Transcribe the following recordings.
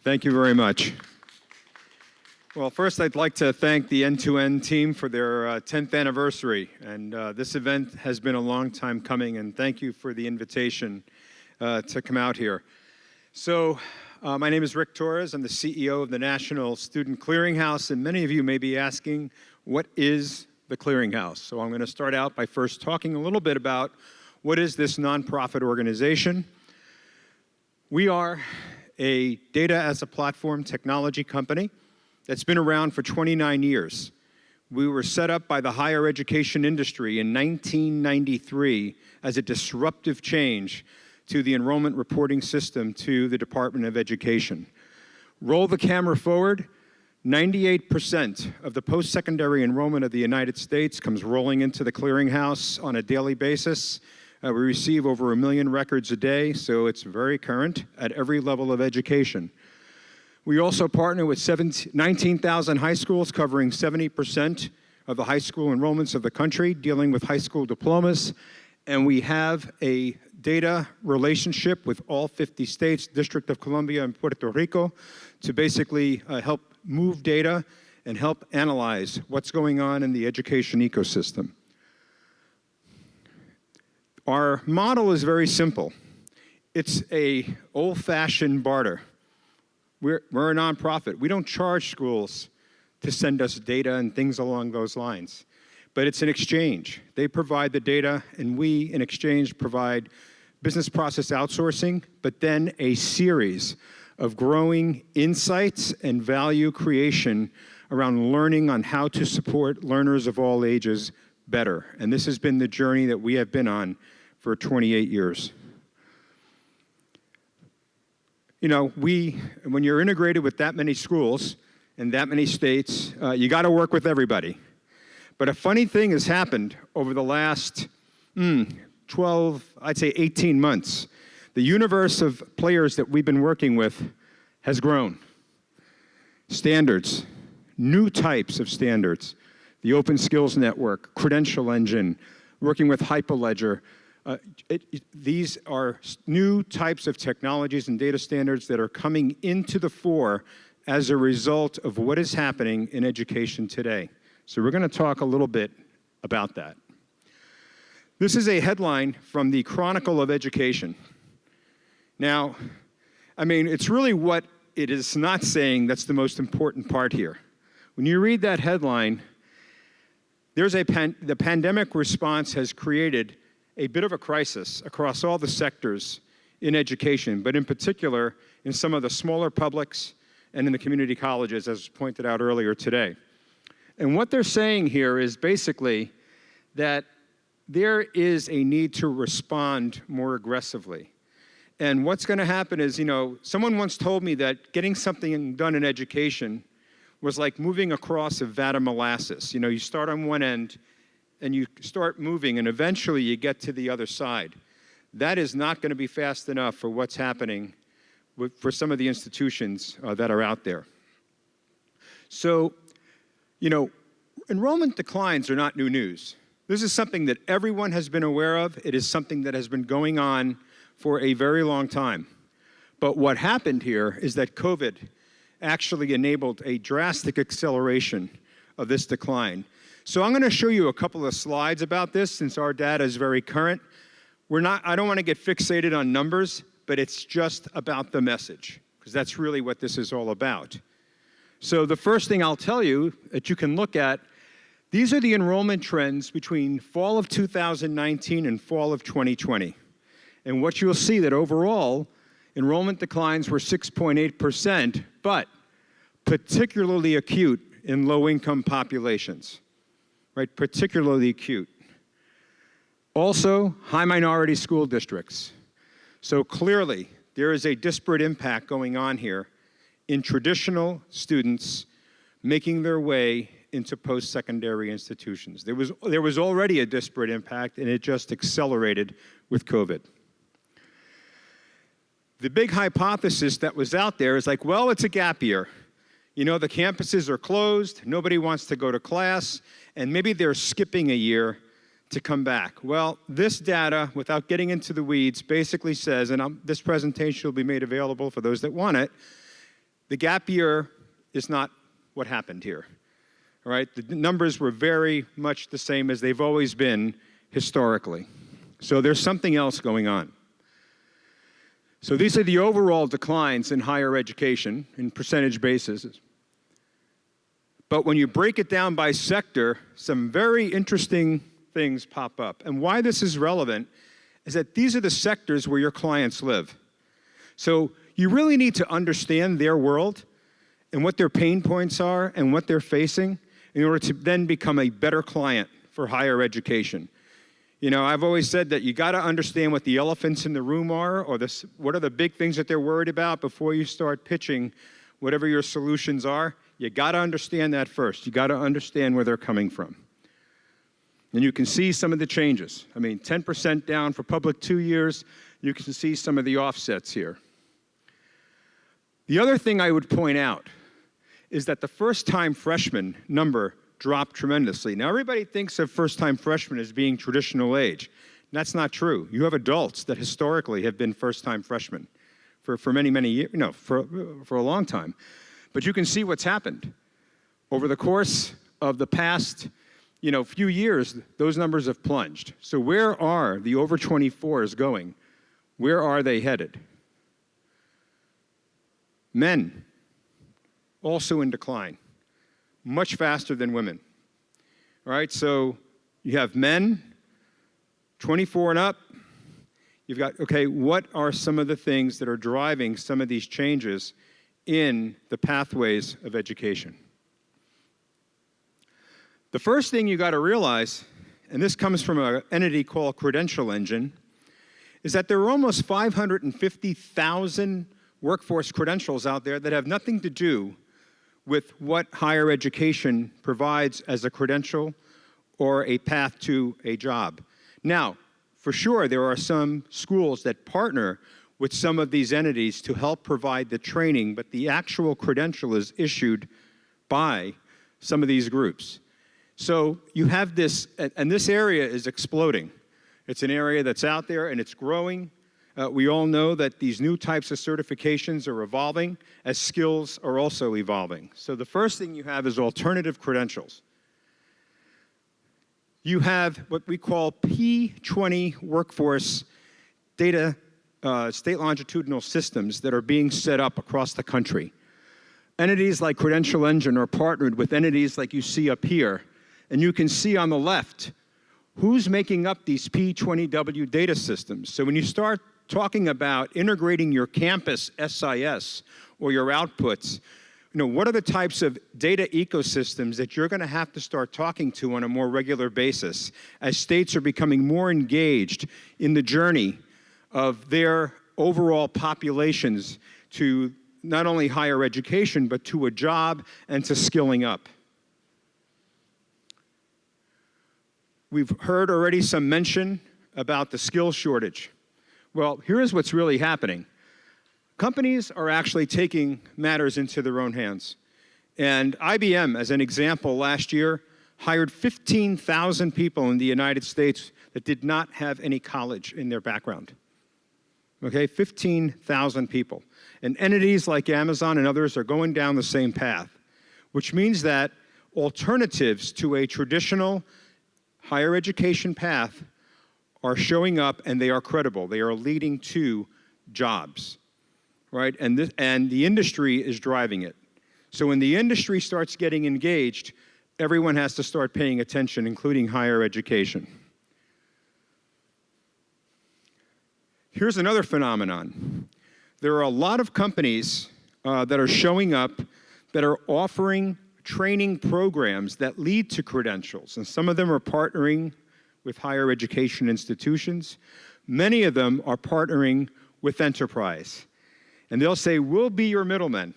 Thank you very much. Well, first I'd like to thank the End-to-End team for their 10th anniversary. And this event has been a long time coming, and thank you for the invitation to come out here. So, my name is Rick Torres. I'm the CEO of the National Student Clearinghouse, and many of you may be asking, what is the Clearinghouse? So I'm going to start out by first talking a little bit about what is this nonprofit organization. We are a data as a platform technology company that's been around for 29 years. We were set up by the higher education industry in 1993 as a disruptive change to the enrollment reporting system to the Department of Education. Roll the camera forward, 98% of the post-secondary enrollment of the United States comes rolling into the Clearinghouse on a daily basis. We receive over 1 million records a day, so it's very current at every level of education. We also partner with 19,000 high schools, covering 70% of the high school enrollments of the country, dealing with high school diplomas. And we have a data relationship with all 50 states, District of Columbia, and Puerto Rico to basically help move data and help analyze what's going on in the education ecosystem. Our model is very simple. It's an old-fashioned barter. We're a nonprofit. We don't charge schools to send us data and things along those lines. But it's an exchange. They provide the data, and we, in exchange, provide business process outsourcing, but then a series of growing insights and value creation around learning on how to support learners of all ages better. And this has been the journey that we have been on for 28 years. You know, when you're integrated with that many schools and that many states, you got to work with everybody. But a funny thing has happened over the last 12, I'd say 18 months. The universe of players that we've been working with has grown. Standards, new types of standards, the Open Skills Network, Credential Engine, working with Hyperledger. These are new types of technologies and data standards that are coming into the fore as a result of what is happening in education today. So we're going to talk a little bit about that. This is a headline from the Chronicle of Education. Now, I mean, it's really what it is not saying that's the most important part here. When you read that headline, the pandemic response has created a bit of a crisis across all the sectors in education, but in particular in some of the smaller publics and in the community colleges, as pointed out earlier today. And what they're saying here is basically that there is a need to respond more aggressively. And what's going to happen is, you know, someone once told me that getting something done in education was like moving across a vat of molasses. You know, you start on one end, and you start moving, and eventually you get to the other side. That is not going to be fast enough for what's happening for some of the institutions that are out there. So, you know, enrollment declines are not new news. This is something that everyone has been aware of. It is something that has been going on for a very long time. But what happened here is that COVID actually enabled a drastic acceleration of this decline. So I'm going to show you a couple of slides about this since our data is very current. I don't want to get fixated on numbers, but it's just about the message, because that's really what this is all about. So the first thing I'll tell you that you can look at, these are the enrollment trends between fall of 2019 and fall of 2020. And what you'll see that overall, enrollment declines were 6.8%, but particularly acute in low-income populations. Right, particularly acute. Also, high minority school districts. So clearly, there is a disparate impact going on here in traditional students making their way into post-secondary institutions. There was already a disparate impact, and it just accelerated with COVID. The big hypothesis that was out there is like, well, it's a gap year. You know, the campuses are closed, nobody wants to go to class, and maybe they're skipping a year to come back. Well, this data, without getting into the weeds, basically says, and this presentation will be made available for those that want it, The gap year is not what happened here. All right? The numbers were very much the same as they've always been historically. So there's something else going on. So these are the overall declines in higher education in percentage basis. But when you break it down by sector, some very interesting things pop up. And why this is relevant is that these are the sectors where your clients live. So you really need to understand their world and what their pain points are and what they're facing in order to then become a better client for higher education. You know, I've always said that you got to understand what the elephants in the room are, or what are the big things that they're worried about before you start pitching whatever your solutions are. You got to understand that first. You got to understand where they're coming from. And you can see some of the changes. I mean, 10% down for public 2 years. You can see some of the offsets here. The other thing I would point out is that the first-time freshman number dropped tremendously. Now, everybody thinks of first-time freshmen as being traditional age. That's not true. You have adults that historically have been first-time freshmen for many, many years, you know, for a long time. But you can see what's happened. Over the course of the past, you know, few years, those numbers have plunged. So where are the over 24s going? Where are they headed? Men, also in decline, much faster than women. All right, so you have men, 24 and up. You've got, okay, what are some of the things that are driving some of these changes in the pathways of education? The first thing you got to realize, and this comes from an entity called Credential Engine, is that there are almost 550,000 workforce credentials out there that have nothing to do with what higher education provides as a credential or a path to a job. Now, for sure, there are some schools that partner with some of these entities to help provide the training, but the actual credential is issued by some of these groups. So you have this, and this area is exploding. It's an area that's out there and it's growing. We all know that these new types of certifications are evolving as skills are also evolving. So the first thing you have is alternative credentials. You have what we call P20 workforce data, state longitudinal systems that are being set up across the country. Entities like Credential Engine are partnered with entities like you see up here. And you can see on the left who's making up these P20W data systems. So when you start talking about integrating your campus SIS or your outputs, you know, what are the types of data ecosystems that you're going to have to start talking to on a more regular basis as states are becoming more engaged in the journey of their overall populations to not only higher education, but to a job and to skilling up. We've heard already some mention about the skill shortage. Well, here's what's really happening. Companies are actually taking matters into their own hands. And IBM, as an example, last year hired 15,000 people in the United States that did not have any college in their background. Okay, 15,000 people. And entities like Amazon and others are going down the same path, which means that alternatives to a traditional higher education path are showing up and they are credible. They are leading to jobs, right? And the industry is driving it. So when the industry starts getting engaged, everyone has to start paying attention, including higher education. Here's another phenomenon. There are a lot of companies that are showing up that are offering training programs that lead to credentials, and some of them are partnering with higher education institutions. Many of them are partnering with enterprise. And they'll say, we'll be your middlemen.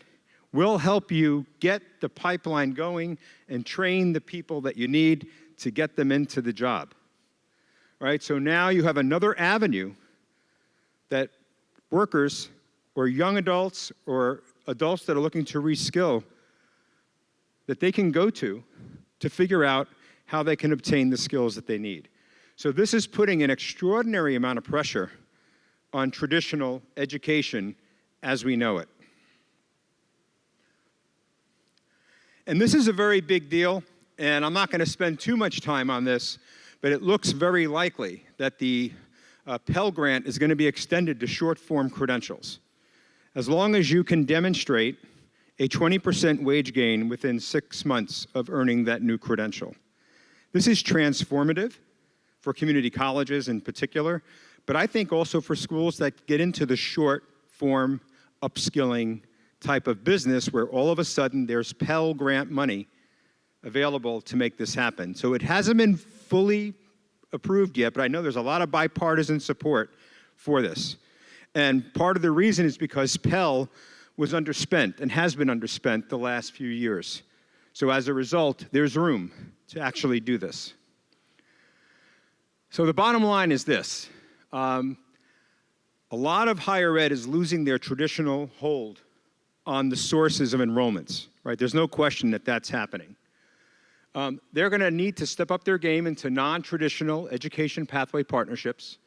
We'll help you get the pipeline going and train the people that you need to get them into the job. Right? So now you have another avenue that workers or young adults or adults that are looking to reskill that they can go to figure out how they can obtain the skills that they need. So this is putting an extraordinary amount of pressure on traditional education as we know it. And this is a very big deal, and I'm not going to spend too much time on this, but it looks very likely that the Pell Grant is going to be extended to short-form credentials. As long as you can demonstrate a 20% wage gain within 6 months of earning that new credential. This is transformative for community colleges in particular, but I think also for schools that get into the short-form upskilling type of business where all of a sudden there's Pell Grant money available to make this happen. So it hasn't been fully approved yet, but I know there's a lot of bipartisan support for this. And part of the reason is because Pell was underspent and has been underspent the last few years. So as a result, there's room to actually do this. So the bottom line is this. A lot of higher ed is losing their traditional hold on the sources of enrollments, right? There's no question that that's happening. They're going to need to step up their game into non-traditional education pathway partnerships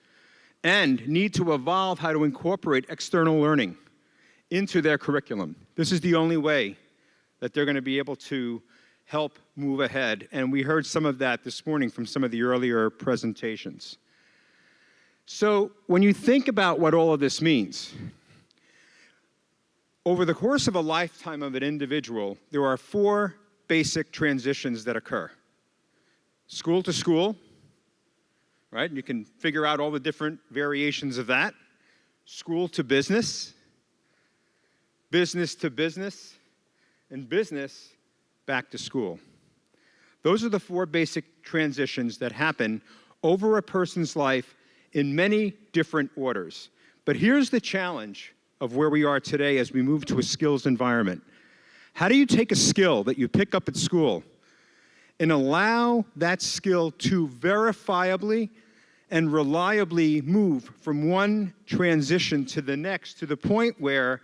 and need to evolve how to incorporate external learning into their curriculum. This is the only way that they're going to be able to help move ahead. And we heard some of that this morning from some of the earlier presentations. So when you think about what all of this means, over the course of a lifetime of an individual, there are 4 basic transitions that occur. School to school, right? You can figure out all the different variations of that. School to business, business to business, and business back to school. Those are the 4 basic transitions that happen over a person's life in many different orders. But here's the challenge of where we are today as we move to a skills environment. How do you take a skill that you pick up at school and allow that skill to verifiably and reliably move from one transition to the next to the point where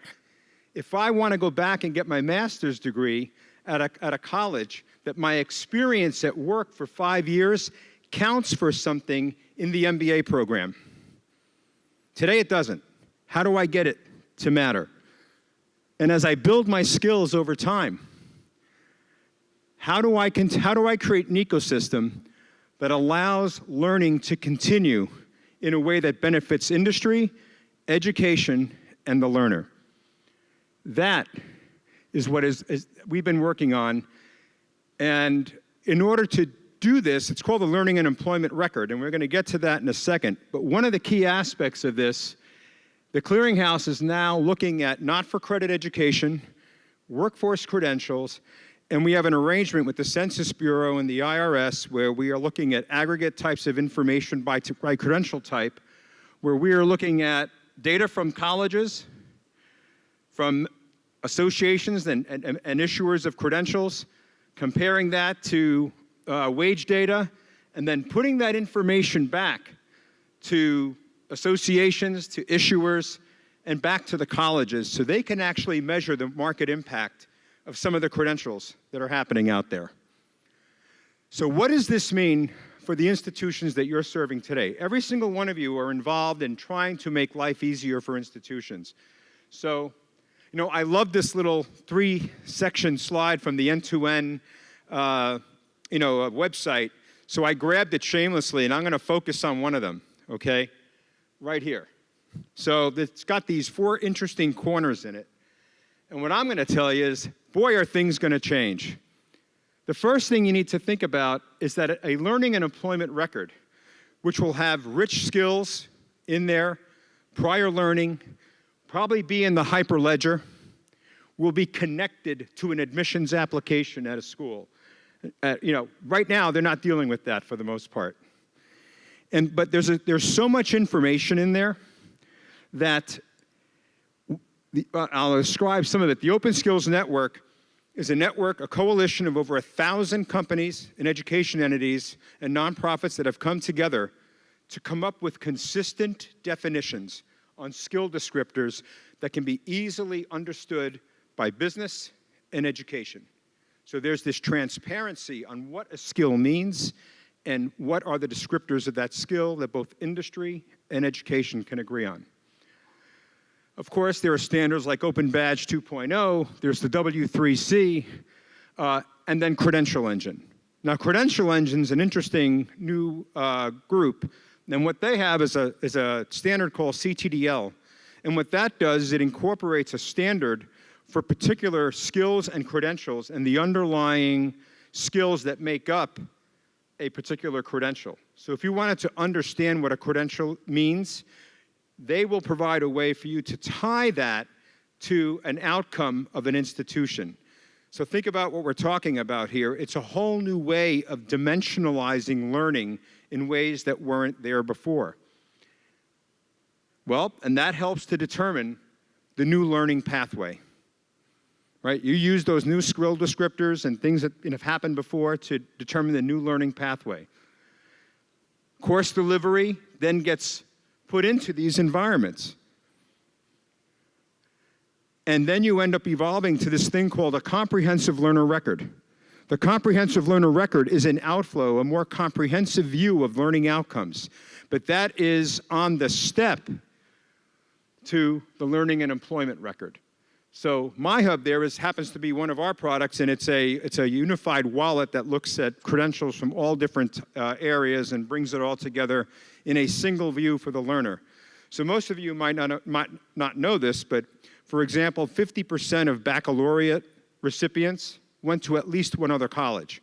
if I want to go back and get my master's degree at a college, that my experience at work for 5 years counts for something in the MBA program? Today it doesn't. How do I get it to matter? And as I build my skills over time, how do I create an ecosystem that allows learning to continue in a way that benefits industry, education, and the learner? That is what we've been working on. And in order to do this, it's called the Learning and Employment Record, and we're going to get to that in a second. But one of the key aspects of this, the Clearinghouse is now looking at not-for-credit education, workforce credentials, and we have an arrangement with the Census Bureau and the IRS where we are looking at aggregate types of information by credential type, where we are looking at data from colleges, from associations and issuers of credentials, comparing that to wage data, and then putting that information back to associations, to issuers, and back to the colleges so they can actually measure the market impact of some of the credentials that are happening out there. So what does this mean for the institutions that you're serving today? Every single one of you are involved in trying to make life easier for institutions. So, you know, I love this little 3-section slide from the N2N website. So I grabbed it shamelessly, and I'm going to focus on one of them, okay? Right here. So it's got these 4 interesting corners in it. And what I'm going to tell you is, boy, are things going to change. The first thing you need to think about is that a learning and employment record, which will have rich skills in there, prior learning, probably be in the hyperledger, will be connected to an admissions application at a school. Right now, they're not dealing with that for the most part. But there's so much information in there that I'll describe some of it. The Open Skills Network is a network, a coalition of over 1,000 companies and education entities and nonprofits that have come together to come up with consistent definitions on skill descriptors that can be easily understood by business and education. So there's this transparency on what a skill means and what are the descriptors of that skill that both industry and education can agree on. Of course, there are standards like Open Badge 2.0, there's the W3C, and then Credential Engine. Now, Credential Engine is an interesting new group, and what they have is a standard called CTDL, and what that does is it incorporates a standard for particular skills and credentials and the underlying skills that make up a particular credential. So if you wanted to understand what a credential means, they will provide a way for you to tie that to an outcome of an institution. So think about what we're talking about here. It's a whole new way of dimensionalizing learning in ways that weren't there before. Well, and that helps to determine the new learning pathway. Right? You use those new skill descriptors and things that have happened before to determine the new learning pathway. Course delivery then gets put into these environments. And then you end up evolving to this thing called a comprehensive learner record. The comprehensive learner record is an outflow, a more comprehensive view of learning outcomes. But that is on the step to the learning and employment record. So MyHub there happens to be one of our products, and it's a unified wallet that looks at credentials from all different areas and brings it all together in a single view for the learner. So most of you might not know this, but for example, 50% of baccalaureate recipients went to at least one other college,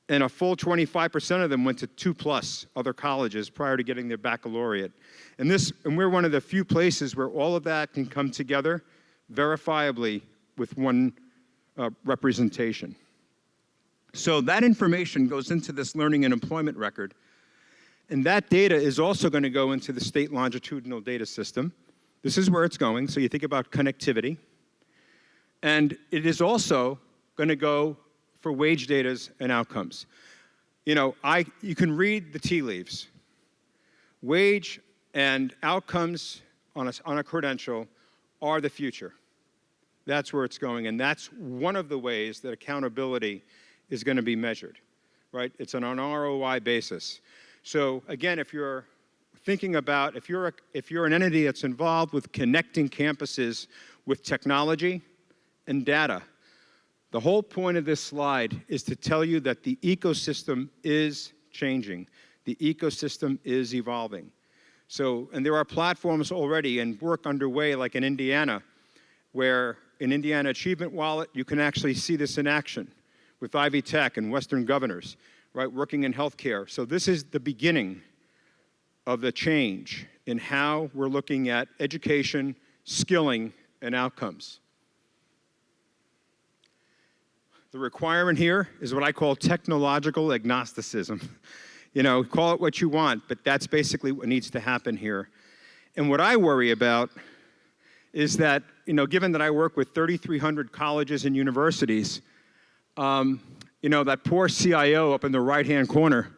and a full 25% of them went to 2+ other colleges prior to getting their baccalaureate. And we're one of the few places where all of that can come together verifiably with one representation. So that information goes into this learning and employment record, and that data is also going to go into the state longitudinal data system. This is where it's going, so you think about connectivity. And it is also going to go for wage data and outcomes. You can read the tea leaves. Wage and outcomes on a credential are the future. That's where it's going, and that's one of the ways that accountability is going to be measured, right? It's on an ROI basis. So again, if you're thinking about, if you're an entity that's involved with connecting campuses with technology and data, the whole point of this slide is to tell you that the ecosystem is changing. The ecosystem is evolving. So, and there are platforms already and work underway, like in Indiana, where in Indiana Achievement Wallet, you can actually see this in action with Ivy Tech and Western Governors, right, working in healthcare. So this is the beginning of the change in how we're looking at education, skilling, and outcomes. The requirement here is what I call technological agnosticism. Call it what you want, but that's basically what needs to happen here. And what I worry about is that, given that I work with 3,300 colleges and universities, that poor CIO up in the right-hand corner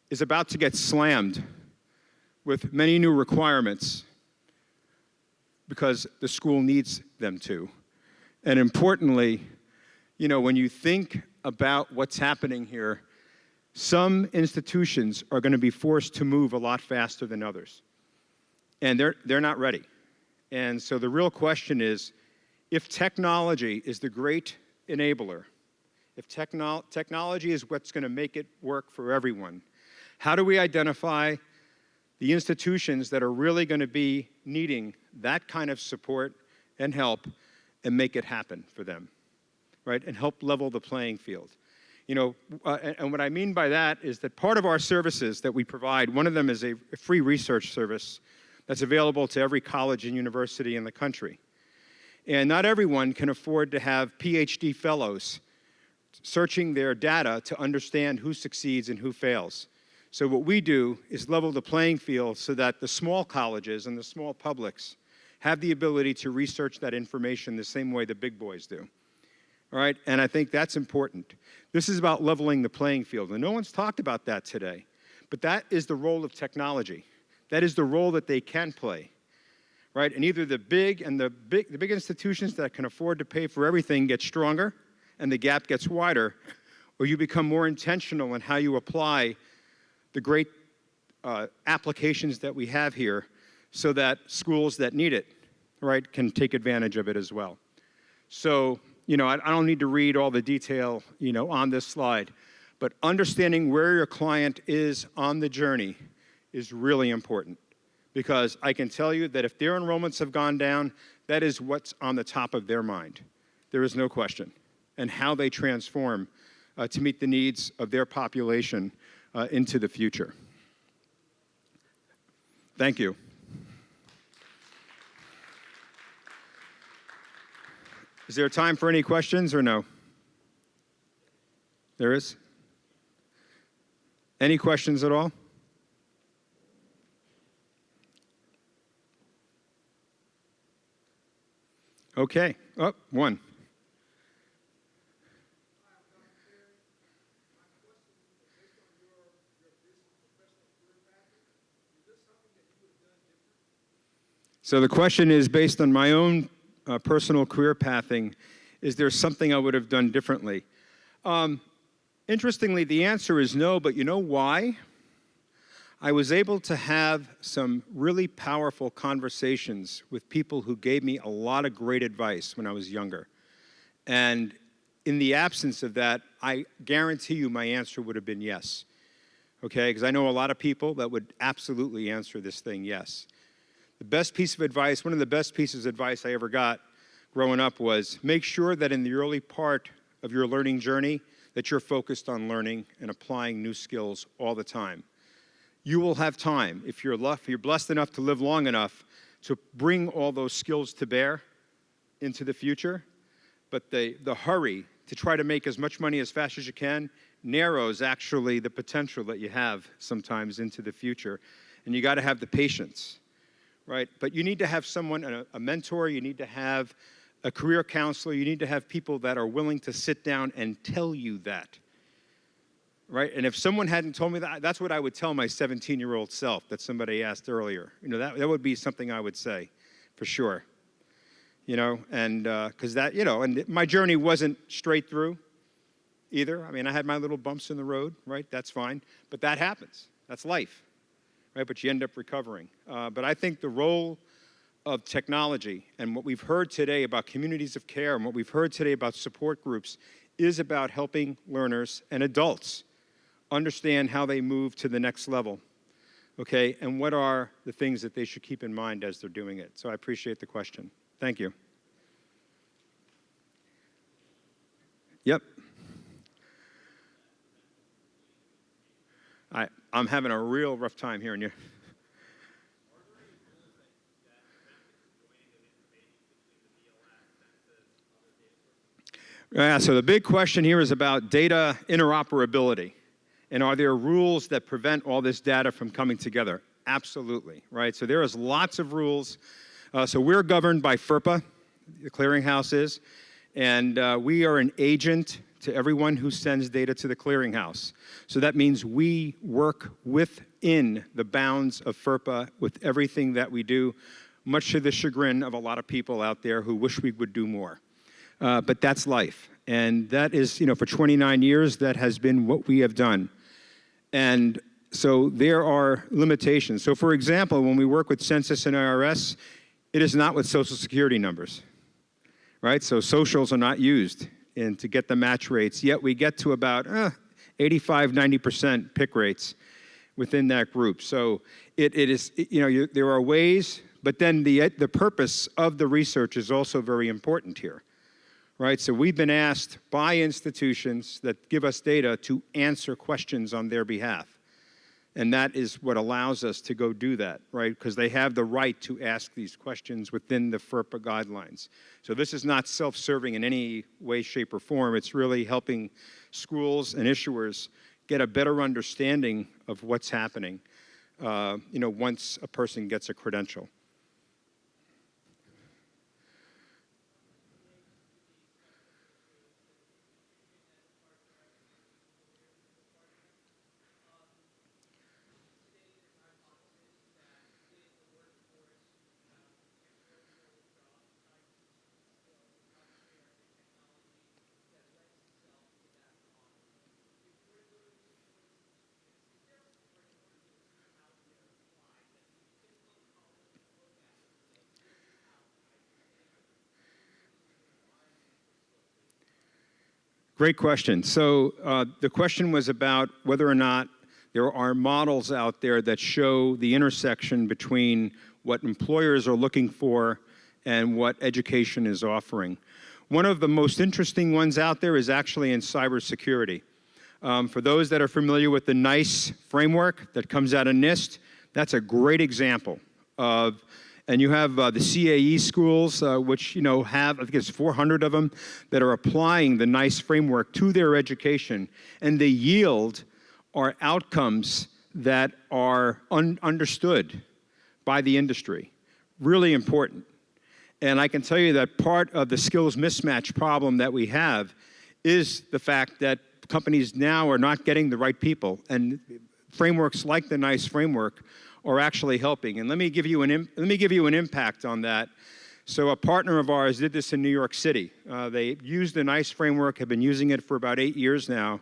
is about to get slammed with many new requirements because the school needs them to. And importantly, when you think about what's happening here, some institutions are going to be forced to move a lot faster than others. And they're not ready. And so the real question is, if technology is the great enabler, if technology is what's going to make it work for everyone, how do we identify the institutions that are really going to be needing that kind of support and help and make it happen for them, right? And help level the playing field. And what I mean by that is that part of our services that we provide, one of them is a free research service that's available to every college and university in the country. And not everyone can afford to have PhD fellows searching their data to understand who succeeds and who fails. So what we do is level the playing field so that the small colleges and the small publics have the ability to research that information the same way the big boys do. All right, and I think that's important. This is about leveling the playing field, and no one's talked about that today. But that is the role of technology. That is the role that they can play, right? And either the big institutions that can afford to pay for everything get stronger, and the gap gets wider, or you become more intentional in how you apply the great applications that we have here, so that schools that need it, right, can take advantage of it as well. So, I don't need to read all the detail, on this slide, but understanding where your client is on the journey is really important, because I can tell you that if their enrollments have gone down, that is what's on the top of their mind. There is no question. And how they transform to meet the needs of their population into the future. Thank you. Is there time for any questions or no? There is? Any questions at all? Okay. Oh, one. So the question is, based on my own personal career pathing, is there something I would have done differently? Interestingly, the answer is no, but you know why? I was able to have some really powerful conversations with people who gave me a lot of great advice when I was younger. And in the absence of that, I guarantee you my answer would have been yes. Okay, because I know a lot of people that would absolutely answer this thing yes. The best piece of advice, one of the best pieces of advice I ever got growing up was make sure that in the early part of your learning journey that you're focused on learning and applying new skills all the time. You will have time, if you're blessed enough to live long enough, to bring all those skills to bear into the future. But the hurry to try to make as much money as fast as you can narrows actually the potential that you have sometimes into the future. And you got to have the patience. Right? But you need to have someone, a mentor, you need to have a career counselor, you need to have people that are willing to sit down and tell you that. Right? And if someone hadn't told me that, that's what I would tell my 17-year-old self that somebody asked earlier. That would be something I would say, for sure. And because and my journey wasn't straight through either. I mean, I had my little bumps in the road, right? That's fine. But that happens. That's life. Right, but you end up recovering. But I think the role of technology and what we've heard today about communities of care and what we've heard today about support groups is about helping learners and adults understand how they move to the next level, okay, and what are the things that they should keep in mind as they're doing it. So I appreciate the question. Thank you. Yep. I'm having a real rough time hearing you. Yeah, so the big question here is about data interoperability. And are there rules that prevent all this data from coming together? Absolutely, right? So there is lots of rules. So we're governed by FERPA, the Clearinghouse is, and we are an agent to everyone who sends data to the Clearinghouse. So that means we work within the bounds of FERPA with everything that we do, much to the chagrin of a lot of people out there who wish we would do more. But that's life. And that is, for 29 years, that has been what we have done. And so there are limitations. So for example, when we work with Census and IRS, it is not with Social Security numbers, right? So socials are not used to get the match rates, yet we get to about 85, 90% pick rates within that group. So it is, there are ways, but then the purpose of the research is also very important here, right? So we've been asked by institutions that give us data to answer questions on their behalf. And that is what allows us to go do that, right? Because they have the right to ask these questions within the FERPA guidelines. So this is not self-serving in any way, shape, or form. It's really helping schools and issuers get a better understanding of what's happening, once a person gets a credential. Great question. So the question was about whether or not there are models out there that show the intersection between what employers are looking for and what education is offering. One of the most interesting ones out there is actually in cybersecurity. For those that are familiar with the NICE framework that comes out of NIST, that's a great example of, and you have the CAE schools, which have, I think it's 400 of them, that are applying the NICE framework to their education, and they yield are outcomes that are understood by the industry. Really important. And I can tell you that part of the skills mismatch problem that we have is the fact that companies now are not getting the right people, and frameworks like the NICE framework are actually helping. And let me give you an impact on that. So a partner of ours did this in New York City. They used the NICE framework, have been using it for about 8 years now,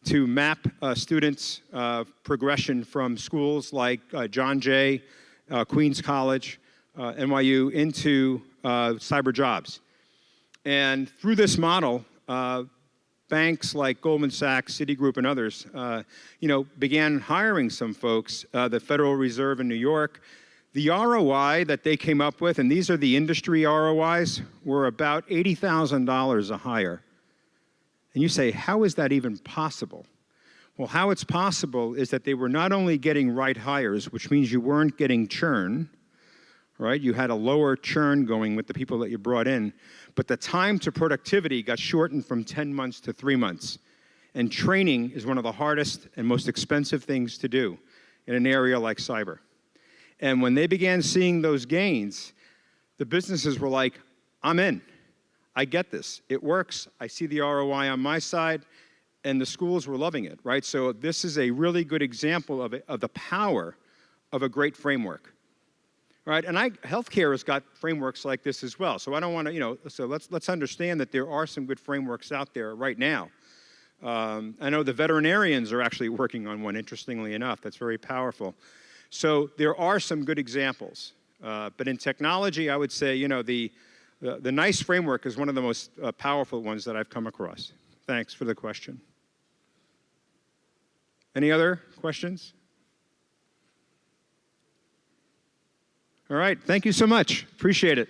to map students' progression from schools like John Jay, Queens College, NYU, into cyber jobs. And through this model, banks like Goldman Sachs, Citigroup, and others, began hiring some folks, the Federal Reserve in New York. The ROI that they came up with, and these are the industry ROIs, were about $80,000 a hire. And you say, how is that even possible? Well, how it's possible is that they were not only getting right hires, which means you weren't getting churn, right? You had a lower churn going with the people that you brought in, but the time to productivity got shortened from 10 months to 3 months. And training is one of the hardest and most expensive things to do in an area like cyber. And when they began seeing those gains, the businesses were like, I'm in. I get this. It works. I see the ROI on my side. And the schools were loving it, right? So this is a really good example of the power of a great framework. Right, and healthcare has got frameworks like this as well. So I don't want to, so let's understand that there are some good frameworks out there right now. I know the veterinarians are actually working on one, interestingly enough, that's very powerful. So there are some good examples. But in technology, I would say, the NICE framework is one of the most powerful ones that I've come across. Thanks for the question. Any other questions? All right, thank you so much. Appreciate it.